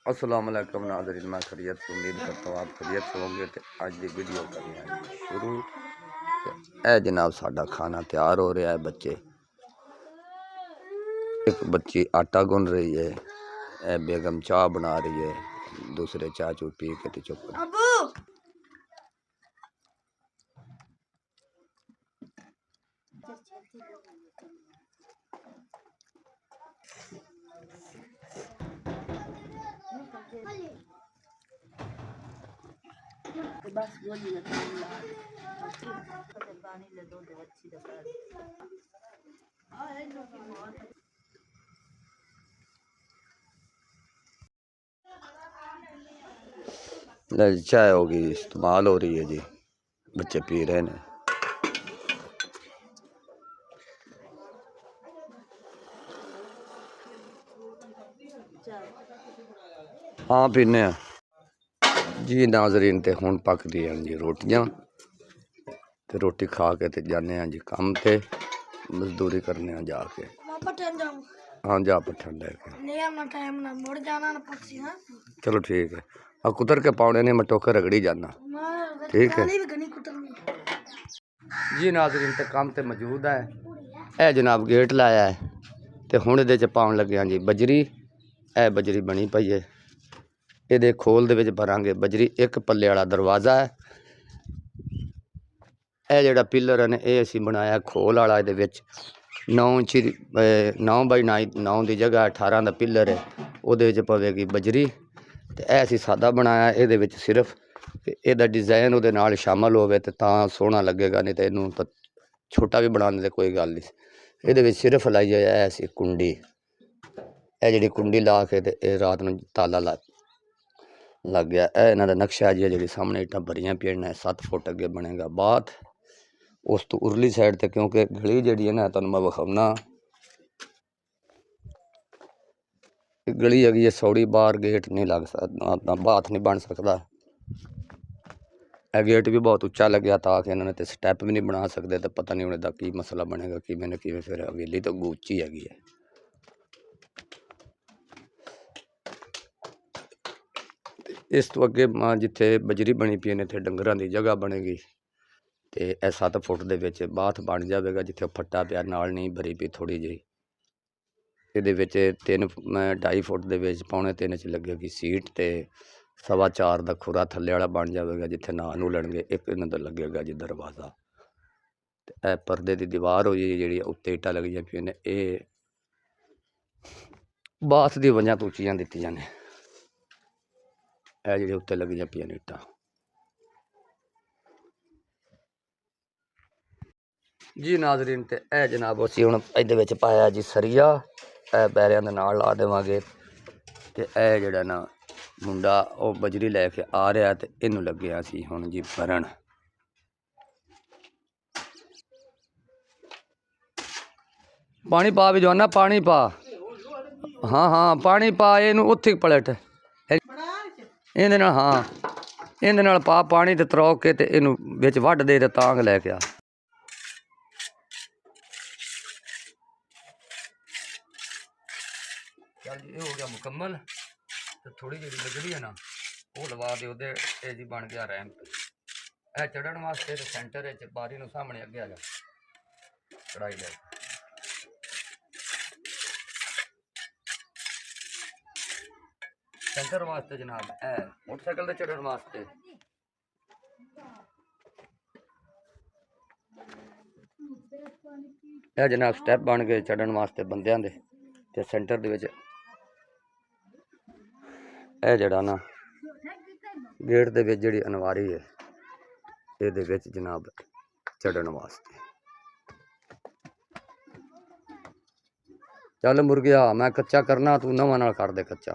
अस्सलाम वालेकुम नाज़रीन, मैं खैरियत से उम्मीद करता हूँ आप खैरियत से होंगे। तो अज की वीडियो करनी है शुरू। ए जनाब साडा खाना तैयार हो रहा है। बच्चे एक बच्ची आटा गुन रही है, ए बेगम चाह बना रही है, दूसरे चाह चू पी के तो चुप। बस गोली पानी ले दो अच्छी चाय होगी इस्तेमाल हो रही है जी, बच्चे पी रहे हैं। हाँ पीने जी नाजरीन। तो हुण पक दी हैं जी रोटियां, तो रोटी खा के ते जाने जी काम ते मजदूरी करने जाके। हाँ जा पट्ठन लेके चलो ठीक है। हाँ कुतर के पाउने ने मैं टोकर रगड़ी जाना, ठीक है जी नाजरीन। तो काम ते मौजूद है। ए जनाब गेट लाया है, तो हुण इहदे च पाउण लगे जी बजरी। ए बजरी बनी पई है, ये खोल दे विच भरांगे बजरी। एक पल्ले वाला दरवाज़ा है। यह जोड़ा पिलर है ये असी बनाया खोल वाला। ये 9 इंच 9 बाई 9 की जगह 18 का पिलर है, वो पवेगी बजरी। तो यह असी सादा बनाया, ये सिर्फ यदा डिजाइन वो शामिल होवे तो सोहना लगेगा, नहीं तो इनू छोटा भी बनाने की कोई गल नहीं। ये सिर्फ लाई है असी कुंडी, यह जी कुंडी ला के ते रात में ताला लग गया। यह इन्हों का नक्शा जी जी सामने इट्टां भरियां पियां 7 फुट अगे बनेगा बात उस तो उरली साइड ते, क्योंकि गली जी है ना तुहानूं मैं विखाउणा। गली हैगी है सौड़ी, बाहर गेट नहीं लग सकता, बाथ नहीं बन सकता। गेट भी बहुत उच्चा लग्या ताकि इन्होंने तो स्टैप भी नहीं बना सकते। तो पता नहीं उन्हें की मसला बनेगा किवें ना किवें। फिर हवेली तो उच्ची हैगी है। इस तो अगे जिथे बजरी बनी पई ने डंगरां की जगह बनेगी। तो यह 7 फुट के बाथ बन जाएगा, जिथे फट्टा पिया नाल नहीं भरी पई थोड़ी जी। ये 3 2.5 फुट के पौने 3 च लगेगी सीट। तो 4.25 का खुरा थले वाला बन जाएगा, जिथे नहा नू लैणगे। एक इन्हों का लगेगा जी दरवाज़ा। तो यह परदे की दीवार हुई जी, उत्ते इट्टां लगियां पियां ने, ये बाथ दी वजह तो उच्चियां दित्तियां ने। यह जी उत्ते लगियां पियां ने इट्टां जी नाजरीन। तो यह जनाब असी हुण इहदे पाया जी सरिया, पैरियां दे नाल ला देवांगे। तो यह जिहड़ा ना मुंडा वो बजरी लैके आ रहा, तो इनू लगे असी हुण जी भरन। पानी पा भी जवाना, पानी पा। हाँ हाँ पानी पा, इनू उत्थे पलट इहदे नाल। हाँ इहदे नाल पा पानी, ते त्रौक के ते इनू विच वढ दे ते तांग लैके आ। चल जी हो गया मुकम्मल। तो थोड़ी जी बजरी है ना वो लवा दे, उहदे जी बन गया रैंप। यह चढ़न वास्ते। तो सेंटर बारी नूं सामने अगे आ जा चढ़ाई ले। सेंटर वास्ते जनाब है मोटरसाइकिल से चढ़न वास्ते। यह जनाब स्टैप बन गए चढ़न वास्ते बंदियां दे। ते सेंटर दे विच यह जड़ा ना गेट दे विच जिहड़ी अनवारी है, ये विच जनाब चढ़न वास्ते। चल मुर्गिया मैं कच्चा करना, तू नवां नाल कर दे कच्चा।